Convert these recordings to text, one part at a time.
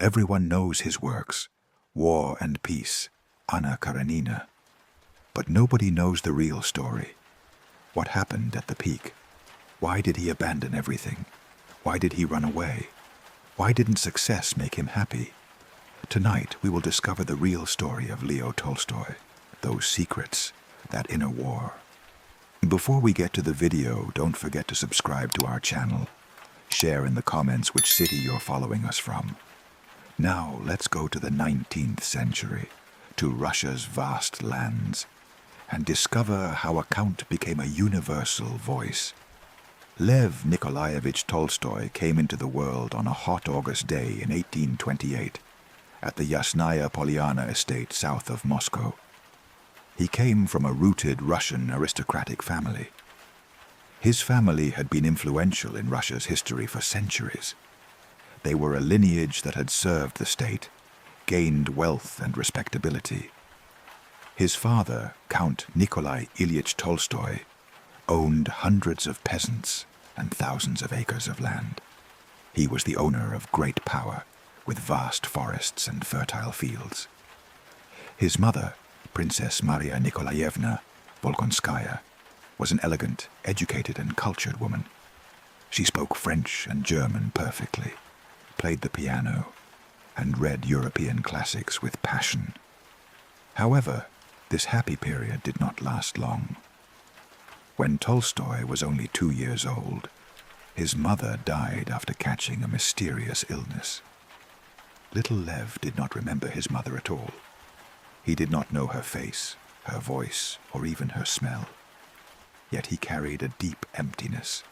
Everyone knows his works, War and Peace, Anna Karenina. But nobody knows the real story. What happened at the peak? Why did he abandon everything? Why did he run away? Why didn't success make him happy? Tonight we will discover the real story of Lev Tolstoy, those secrets, that inner war. Before we get to the video, don't forget to subscribe to our channel. Share in the comments which city you're following us from. Now let's go to the 19th century, to Russia's vast lands, and discover how a count became a universal voice. Lev Nikolaevich Tolstoy came into the world on a hot August day in 1828 at the Yasnaya Polyana estate south of Moscow. He came from a rooted Russian aristocratic family. His family had been influential in Russia's history for centuries. They were a lineage that had served the state, gained wealth and respectability. His father, Count Nikolai Ilyich Tolstoy, owned hundreds of peasants and thousands of acres of land. He was the owner of great power, with vast forests and fertile fields. His mother, Princess Maria Nikolaevna Volkonskaya, was an elegant, educated and cultured woman. She spoke French and German perfectly, played the piano, and read European classics with passion. However, this happy period did not last long. When Tolstoy was only 2 years old, his mother died after catching a mysterious illness. Little Lev did not remember his mother at all. He did not know her face, her voice, or even her smell. Yet he carried a deep emptiness,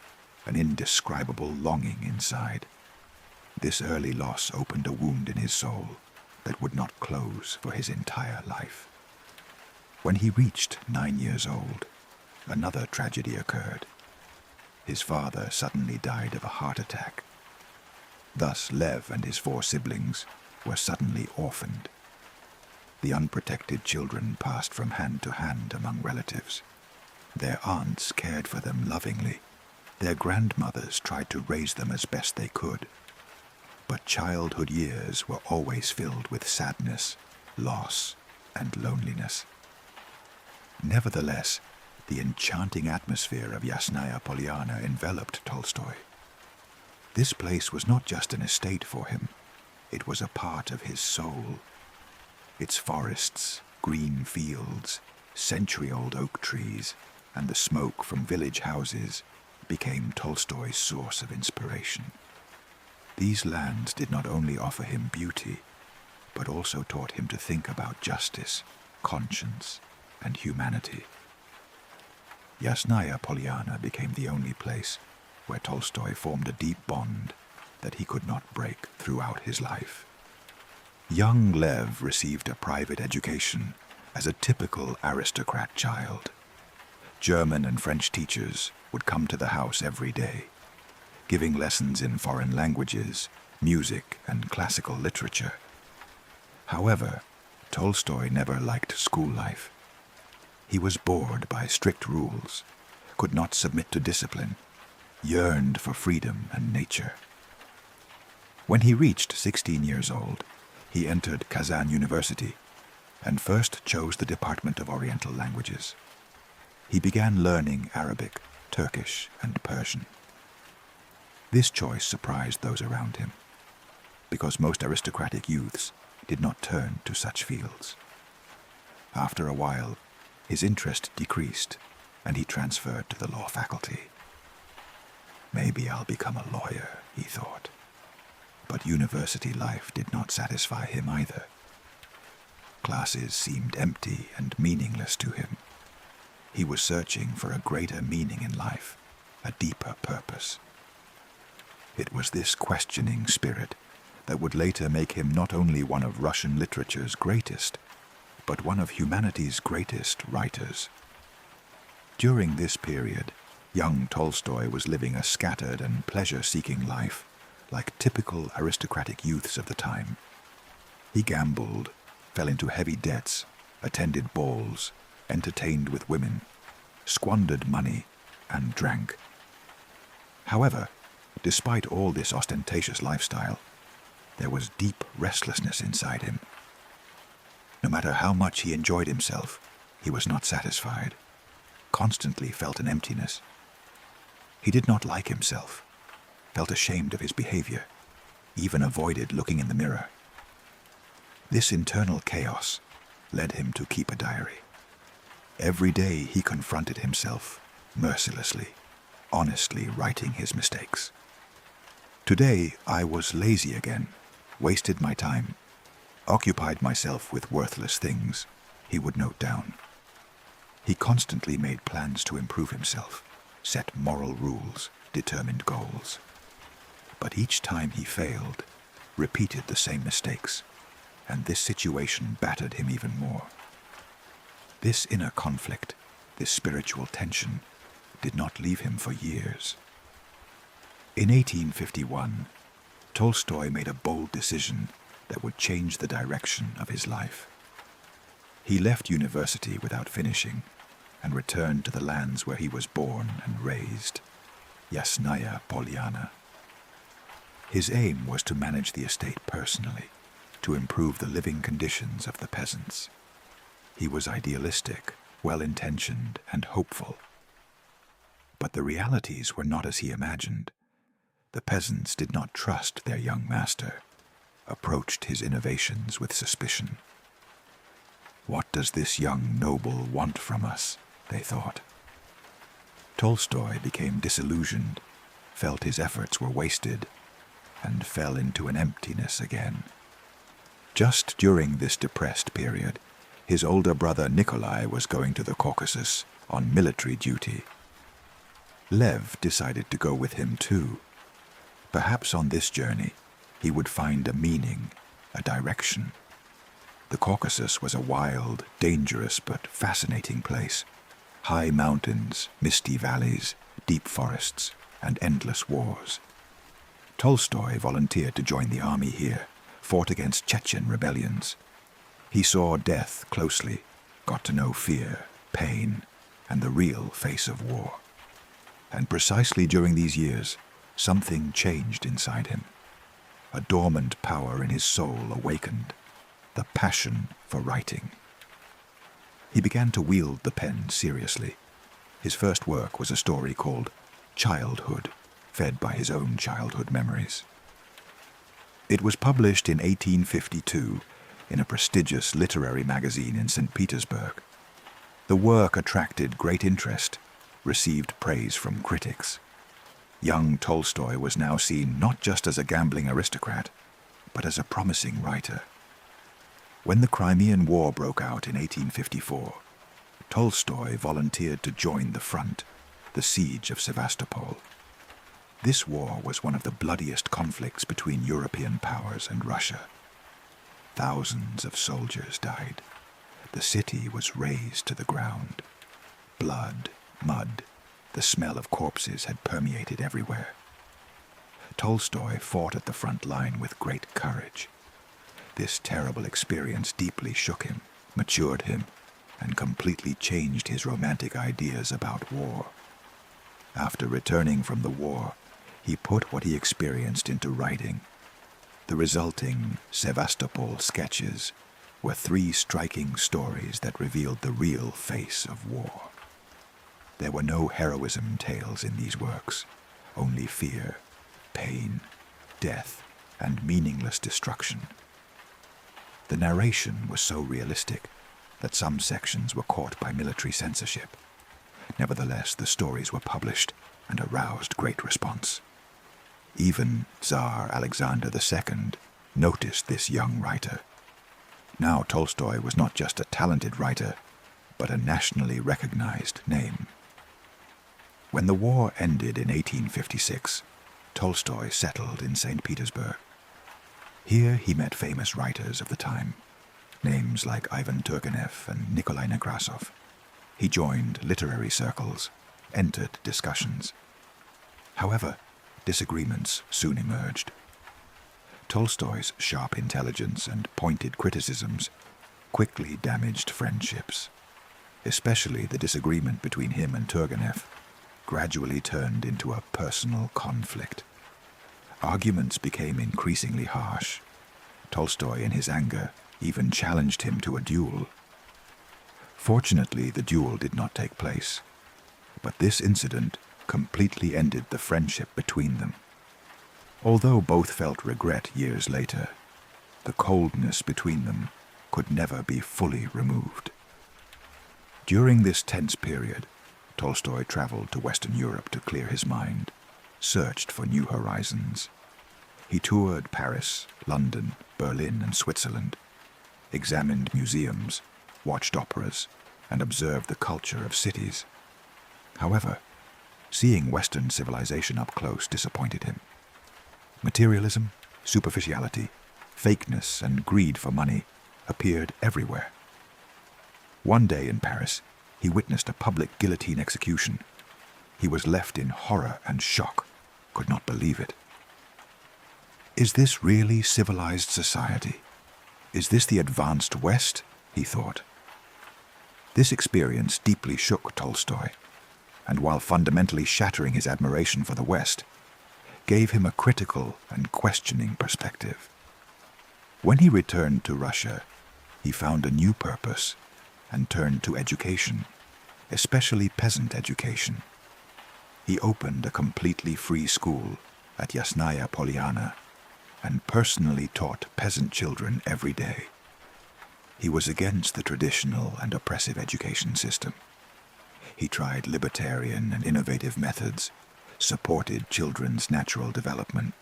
an indescribable longing inside. This early loss opened a wound in his soul that would not close for his entire life. When he reached 9 years old, another tragedy occurred. His father suddenly died of a heart attack. Thus Lev and his 4 siblings were suddenly orphaned. The unprotected children passed from hand to hand among relatives. Their aunts cared for them lovingly. Their grandmothers tried to raise them as best they could. But childhood years were always filled with sadness, loss, and loneliness. Nevertheless, the enchanting atmosphere of Yasnaya Polyana enveloped Tolstoy. This place was not just an estate for him, it was a part of his soul. Its forests, green fields, century-old oak trees, and the smoke from village houses became Tolstoy's source of inspiration. These lands did not only offer him beauty, but also taught him to think about justice, conscience, and humanity. Yasnaya Polyana became the only place where Tolstoy formed a deep bond that he could not break throughout his life. Young Lev received a private education as a typical aristocrat child. German and French teachers would come to the house every day, giving lessons in foreign languages, music, and classical literature. However, Tolstoy never liked school life. He was bored by strict rules, could not submit to discipline, yearned for freedom and nature. When he reached 16 years old, he entered Kazan University and first chose the Department of Oriental Languages. He began learning Arabic, Turkish, and Persian. This choice surprised those around him, because most aristocratic youths did not turn to such fields. After a while, his interest decreased, and he transferred to the law faculty. Maybe I'll become a lawyer, he thought. But university life did not satisfy him either. Classes seemed empty and meaningless to him. He was searching for a greater meaning in life, a deeper purpose. It was this questioning spirit that would later make him not only one of Russian literature's greatest, but one of humanity's greatest writers. During this period, young Tolstoy was living a scattered and pleasure-seeking life, like typical aristocratic youths of the time. He gambled, fell into heavy debts, attended balls, entertained with women, squandered money, and drank. However, despite all this ostentatious lifestyle, there was deep restlessness inside him. No matter how much he enjoyed himself, he was not satisfied, constantly felt an emptiness. He did not like himself, felt ashamed of his behavior, even avoided looking in the mirror. This internal chaos led him to keep a diary. Every day he confronted himself, mercilessly, honestly writing his mistakes. Today I was lazy again, wasted my time, occupied myself with worthless things, he would note down. He constantly made plans to improve himself, set moral rules, determined goals. But each time he failed, repeated the same mistakes, and this situation battered him even more. This inner conflict, this spiritual tension, did not leave him for years. In 1851, Tolstoy made a bold decision that would change the direction of his life. He left university without finishing and returned to the lands where he was born and raised, Yasnaya Polyana. His aim was to manage the estate personally, to improve the living conditions of the peasants. He was idealistic, well-intentioned, and hopeful. But the realities were not as he imagined. The peasants did not trust their young master, approached his innovations with suspicion. What does this young noble want from us? They thought. Tolstoy became disillusioned, felt his efforts were wasted, and fell into an emptiness again. Just during this depressed period, his older brother Nikolai was going to the Caucasus on military duty. Lev decided to go with him too. Perhaps on this journey, he would find a meaning, a direction. The Caucasus was a wild, dangerous, but fascinating place. High mountains, misty valleys, deep forests, and endless wars. Tolstoy volunteered to join the army here, fought against Chechen rebellions. He saw death closely, got to know fear, pain, and the real face of war. And precisely during these years, something changed inside him. A dormant power in his soul awakened, the passion for writing. He began to wield the pen seriously. His first work was a story called Childhood, fed by his own childhood memories. It was published in 1852 in a prestigious literary magazine in St. Petersburg. The work attracted great interest, received praise from critics. Young Tolstoy was now seen not just as a gambling aristocrat, but as a promising writer. When the Crimean War broke out in 1854, Tolstoy volunteered to join the front, the siege of Sevastopol. This war was one of the bloodiest conflicts between European powers and Russia. Thousands of soldiers died. The city was razed to the ground. Blood, mud, the smell of corpses had permeated everywhere. Tolstoy fought at the front line with great courage. This terrible experience deeply shook him, matured him, and completely changed his romantic ideas about war. After returning from the war, he put what he experienced into writing. The resulting Sevastopol sketches were 3 striking stories that revealed the real face of war. There were no heroism tales in these works, only fear, pain, death, and meaningless destruction. The narration was so realistic that some sections were caught by military censorship. Nevertheless, the stories were published and aroused great response. Even Tsar Alexander II noticed this young writer. Now Tolstoy was not just a talented writer, but a nationally recognized name. When the war ended in 1856, Tolstoy settled in St. Petersburg. Here he met famous writers of the time, names like Ivan Turgenev and Nikolai Nekrasov. He joined literary circles, entered discussions. However, disagreements soon emerged. Tolstoy's sharp intelligence and pointed criticisms quickly damaged friendships. Especially the disagreement between him and Turgenev gradually turned into a personal conflict. Arguments became increasingly harsh. Tolstoy, in his anger, even challenged him to a duel. Fortunately, the duel did not take place, but this incident completely ended the friendship between them. Although both felt regret years later, the coldness between them could never be fully removed. During this tense period, Tolstoy traveled to Western Europe to clear his mind, searched for new horizons. He toured Paris, London, Berlin, and Switzerland, examined museums, watched operas, and observed the culture of cities. However, seeing Western civilization up close disappointed him. Materialism, superficiality, fakeness, and greed for money appeared everywhere. One day in Paris, he witnessed a public guillotine execution. He was left in horror and shock, could not believe it. Is this really civilized society? Is this the advanced West? He thought. This experience deeply shook Tolstoy, and while fundamentally shattering his admiration for the West, gave him a critical and questioning perspective. When he returned to Russia, he found a new purpose and turned to education, especially peasant education. He opened a completely free school at Yasnaya Polyana and personally taught peasant children every day. He was against the traditional and oppressive education system. He tried libertarian and innovative methods, supported children's natural development.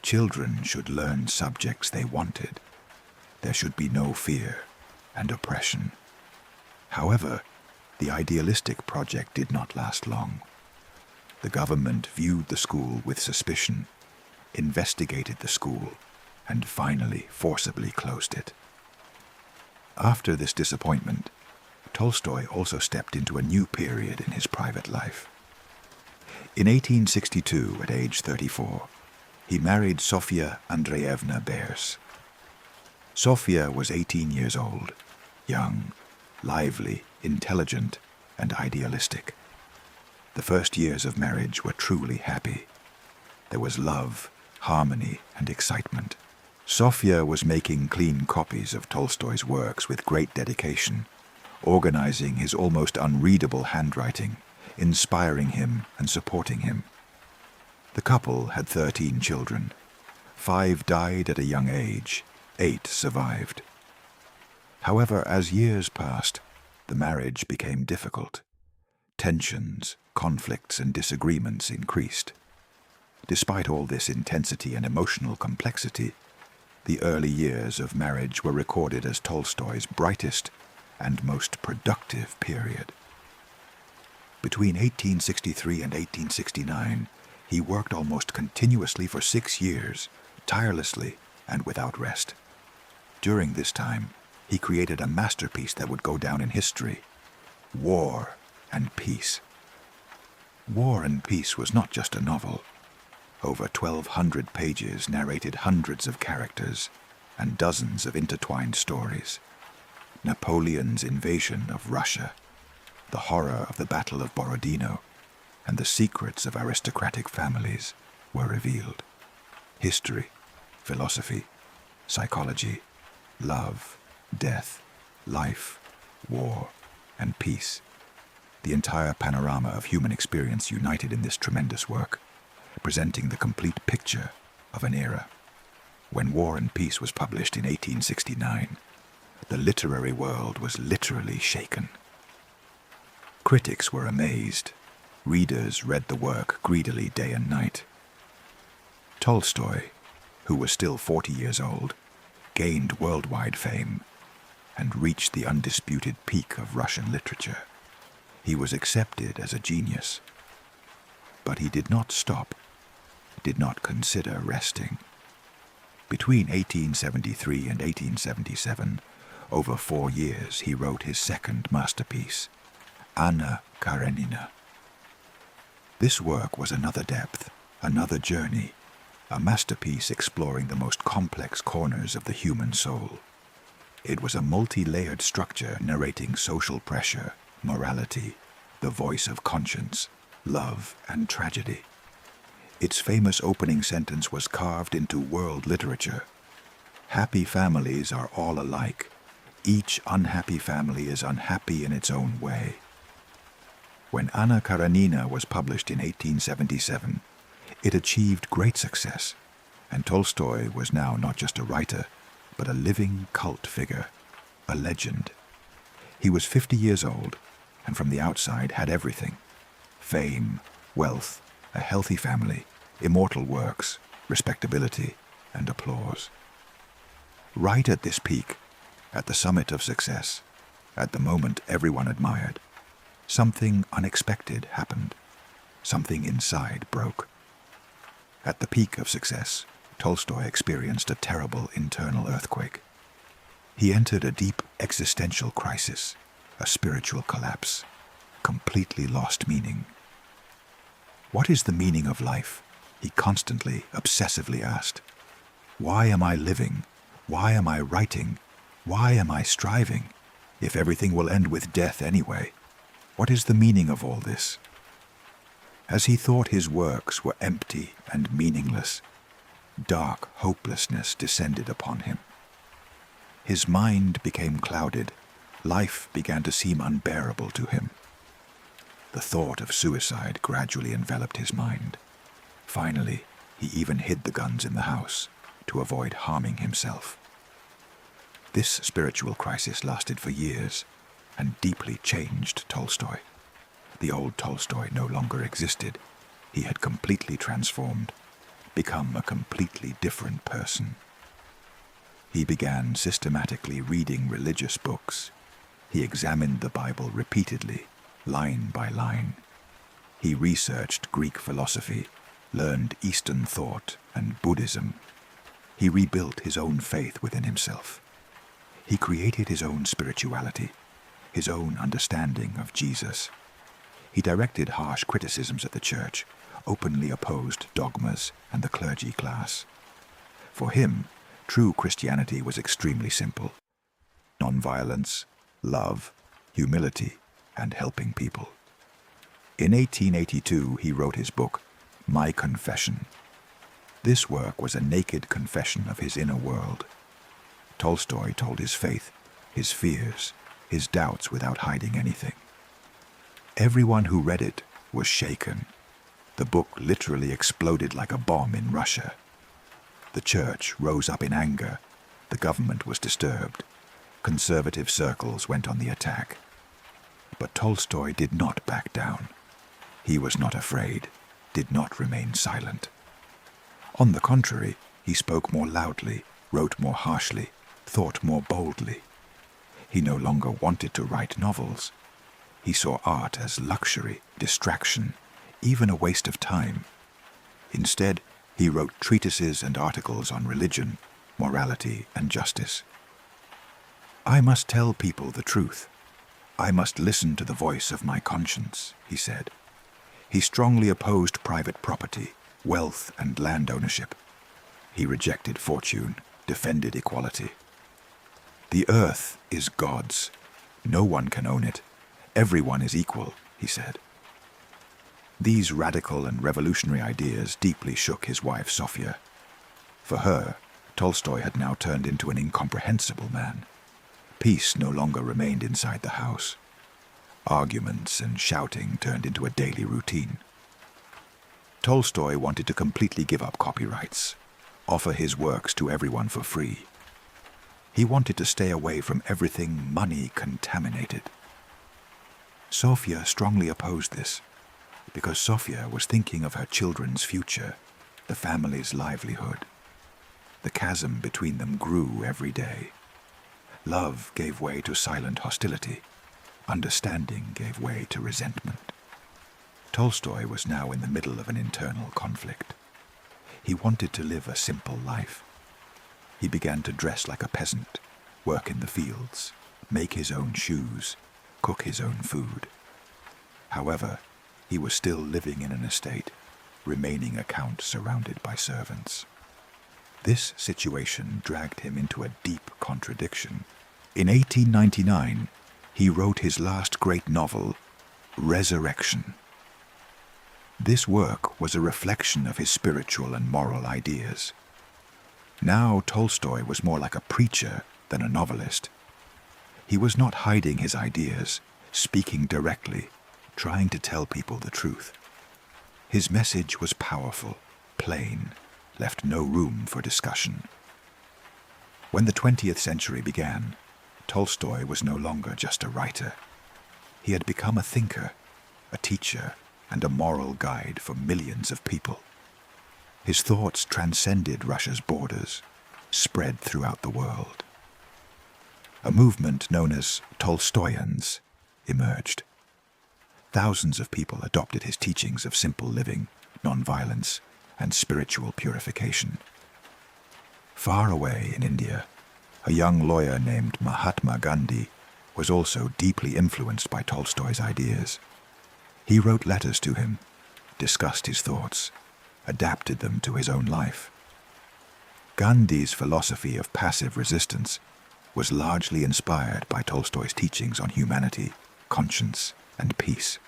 Children should learn subjects they wanted. There should be no fear and oppression. However, the idealistic project did not last long. The government viewed the school with suspicion, investigated the school, and finally forcibly closed it. After this disappointment, Tolstoy also stepped into a new period in his private life. In 1862, at age 34, he married Sofia Andreevna Bers. Sofia was 18 years old, young, lively, intelligent, and idealistic. The first years of marriage were truly happy. There was love, harmony, and excitement. Sofia was making clean copies of Tolstoy's works with great dedication, organizing his almost unreadable handwriting, inspiring him and supporting him. The couple had 13 children. 5 died at a young age, 8 survived. However, as years passed, the marriage became difficult. Tensions, conflicts, and disagreements increased. Despite all this intensity and emotional complexity, the early years of marriage were recorded as Tolstoy's brightest and most productive period. Between 1863 and 1869, he worked almost continuously for 6 years, tirelessly and without rest. During this time, he created a masterpiece that would go down in history: War and Peace. War and Peace was not just a novel. Over 1,200 pages narrated hundreds of characters and dozens of intertwined stories. Napoleon's invasion of Russia, the horror of the Battle of Borodino, and the secrets of aristocratic families were revealed. History, philosophy, psychology, love, death, life, war, and peace. The entire panorama of human experience united in this tremendous work, presenting the complete picture of an era. When War and Peace was published in 1869, the literary world was literally shaken. Critics were amazed. Readers read the work greedily day and night. Tolstoy, who was still 40 years old, gained worldwide fame and reached the undisputed peak of Russian literature. He was accepted as a genius. But he did not stop, did not consider resting. Between 1873 and 1877, over 4 years, he wrote his second masterpiece, Anna Karenina. This work was another depth, another journey, a masterpiece exploring the most complex corners of the human soul. It was a multi-layered structure narrating social pressure, morality, the voice of conscience, love, and tragedy. Its famous opening sentence was carved into world literature. Happy families are all alike. Each unhappy family is unhappy in its own way. When Anna Karenina was published in 1877, it achieved great success, and Tolstoy was now not just a writer, but a living cult figure, a legend. He was 50 years old, and from the outside had everything: fame, wealth, a healthy family, immortal works, respectability, and applause. Right at this peak, at the summit of success, at the moment everyone admired, something unexpected happened. Something inside broke. At the peak of success, Tolstoy experienced a terrible internal earthquake. He entered a deep existential crisis, a spiritual collapse, completely lost meaning. What is the meaning of life? He constantly, obsessively asked. Why am I living? Why am I writing? Why am I striving? If everything will end with death anyway, what is the meaning of all this? As he thought his works were empty and meaningless, dark hopelessness descended upon him. His mind became clouded. Life began to seem unbearable to him. The thought of suicide gradually enveloped his mind. Finally, he even hid the guns in the house to avoid harming himself. This spiritual crisis lasted for years and deeply changed Tolstoy. The old Tolstoy no longer existed. He had completely transformed, become a completely different person. He began systematically reading religious books. He examined the Bible repeatedly, line by line. He researched Greek philosophy, learned Eastern thought and Buddhism. He rebuilt his own faith within himself. He created his own spirituality, his own understanding of Jesus. He directed harsh criticisms at the church, openly opposed dogmas and the clergy class. For him, true Christianity was extremely simple: nonviolence, love, humility, and helping people. In 1882, he wrote his book, My Confession. This work was a naked confession of his inner world. Tolstoy told his faith, his fears, his doubts without hiding anything. Everyone who read it was shaken. The book literally exploded like a bomb in Russia. The church rose up in anger. The government was disturbed. Conservative circles went on the attack. But Tolstoy did not back down. He was not afraid, did not remain silent. On the contrary, he spoke more loudly, wrote more harshly, thought more boldly. He no longer wanted to write novels. He saw art as luxury, distraction, even a waste of time. Instead, he wrote treatises and articles on religion, morality, and justice. I must tell people the truth. I must listen to the voice of my conscience, he said. He strongly opposed private property, wealth, and land ownership. He rejected fortune, defended equality. The earth is God's. No one can own it. Everyone is equal, he said. These radical and revolutionary ideas deeply shook his wife Sofia. For her, Tolstoy had now turned into an incomprehensible man. Peace no longer remained inside the house. Arguments and shouting turned into a daily routine. Tolstoy wanted to completely give up copyrights, offer his works to everyone for free. He wanted to stay away from everything money-contaminated. Sofia strongly opposed this, because Sofia was thinking of her children's future, the family's livelihood. The chasm between them grew every day. Love gave way to silent hostility. Understanding gave way to resentment. Tolstoy was now in the middle of an internal conflict. He wanted to live a simple life. He began to dress like a peasant, work in the fields, make his own shoes, cook his own food. However, he was still living in an estate, remaining a count surrounded by servants. This situation dragged him into a deep contradiction. In 1899, he wrote his last great novel, Resurrection. This work was a reflection of his spiritual and moral ideas. Now Tolstoy was more like a preacher than a novelist. He was not hiding his ideas, speaking directly, trying to tell people the truth. His message was powerful, plain, left no room for discussion. When the 20th century began, Tolstoy was no longer just a writer. He had become a thinker, a teacher, and a moral guide for millions of people. His thoughts transcended Russia's borders, spread throughout the world. A movement known as Tolstoyans emerged. Thousands of people adopted his teachings of simple living, nonviolence, and spiritual purification. Far away in India, a young lawyer named Mahatma Gandhi was also deeply influenced by Tolstoy's ideas. He wrote letters to him, discussed his thoughts, adapted them to his own life. Gandhi's philosophy of passive resistance was largely inspired by Tolstoy's teachings on humanity, conscience, and peace.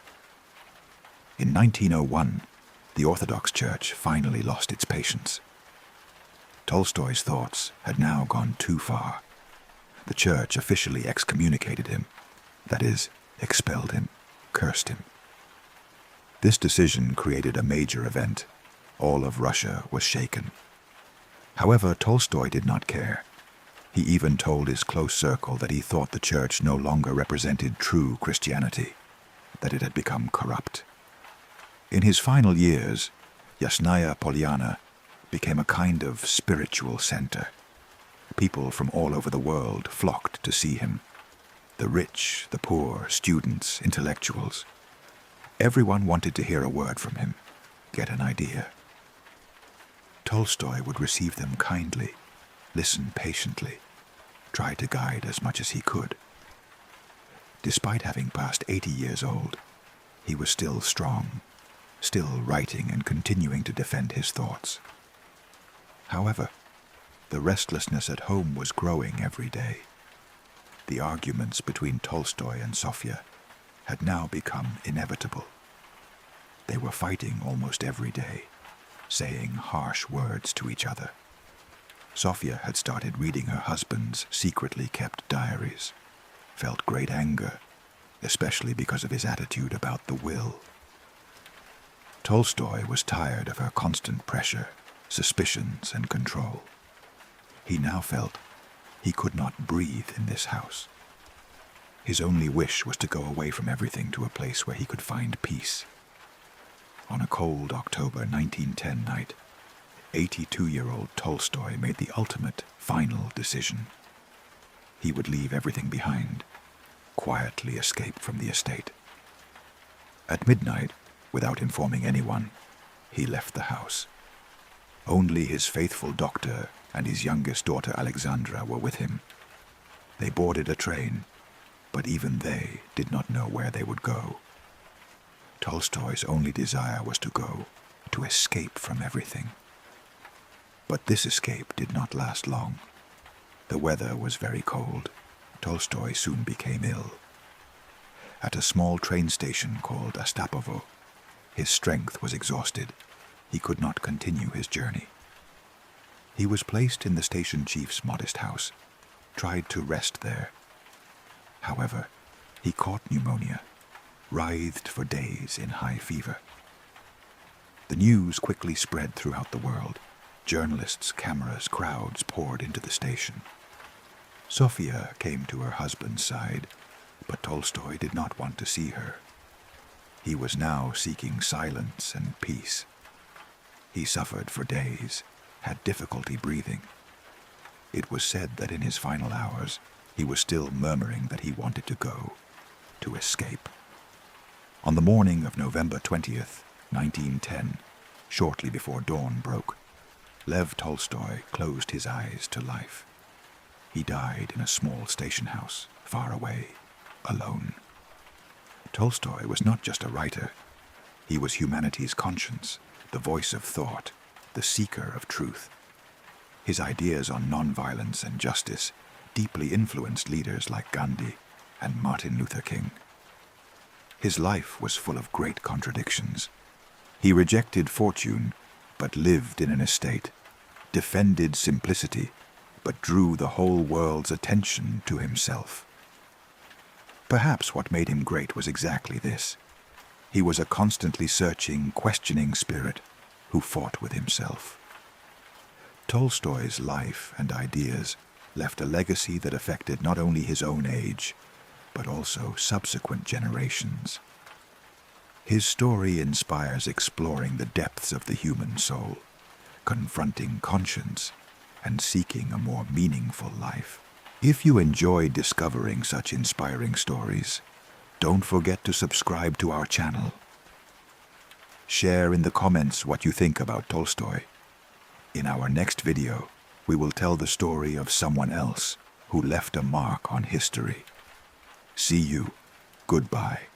In 1901, the Orthodox Church finally lost its patience. Tolstoy's thoughts had now gone too far. The Church officially excommunicated him, that is, expelled him, cursed him. This decision created a major event. All of Russia was shaken. However, Tolstoy did not care. He even told his close circle that he thought the Church no longer represented true Christianity, that it had become corrupt. In his final years, Yasnaya Polyana became a kind of spiritual center. People from all over the world flocked to see him. The rich, the poor, students, intellectuals. Everyone wanted to hear a word from him, get an idea. Tolstoy would receive them kindly, listen patiently, try to guide as much as he could. Despite having passed 80 years old, he was still strong, still writing and continuing to defend his thoughts. However, the restlessness at home was growing every day. The arguments between Tolstoy and Sofia had now become inevitable. They were fighting almost every day, saying harsh words to each other. Sofia had started reading her husband's secretly kept diaries, felt great anger, especially because of his attitude about the will. Tolstoy was tired of her constant pressure, suspicions, and control. He now felt he could not breathe in this house. His only wish was to go away from everything to a place where he could find peace. On a cold October 1910 night, 82-year-old Tolstoy made the ultimate, final decision. He would leave everything behind, quietly escape from the estate. At midnight, without informing anyone, he left the house. Only his faithful doctor and his youngest daughter Alexandra were with him. They boarded a train, but even they did not know where they would go. Tolstoy's only desire was to go, to escape from everything. But this escape did not last long. The weather was very cold. Tolstoy soon became ill. At a small train station called Astapovo, his strength was exhausted. He could not continue his journey. He was placed in the station chief's modest house, tried to rest there. However, he caught pneumonia, writhed for days in high fever. The news quickly spread throughout the world. Journalists, cameras, crowds poured into the station. Sofia came to her husband's side, but Tolstoy did not want to see her. He was now seeking silence and peace. He suffered for days, had difficulty breathing. It was said that in his final hours, he was still murmuring that he wanted to go, to escape. On the morning of November 20th, 1910, shortly before dawn broke, Lev Tolstoy closed his eyes to life. He died in a small station house, far away, alone. Tolstoy was not just a writer. He was humanity's conscience, the voice of thought, the seeker of truth. His ideas on nonviolence and justice deeply influenced leaders like Gandhi and Martin Luther King. His life was full of great contradictions. He rejected fortune, but lived in an estate, defended simplicity, but drew the whole world's attention to himself. Perhaps what made him great was exactly this. He was a constantly searching, questioning spirit who fought with himself. Tolstoy's life and ideas left a legacy that affected not only his own age, but also subsequent generations. His story inspires exploring the depths of the human soul, confronting conscience, and seeking a more meaningful life. If you enjoy discovering such inspiring stories, don't forget to subscribe to our channel. Share in the comments what you think about Tolstoy. In our next video, we will tell the story of someone else who left a mark on history. See you. Goodbye.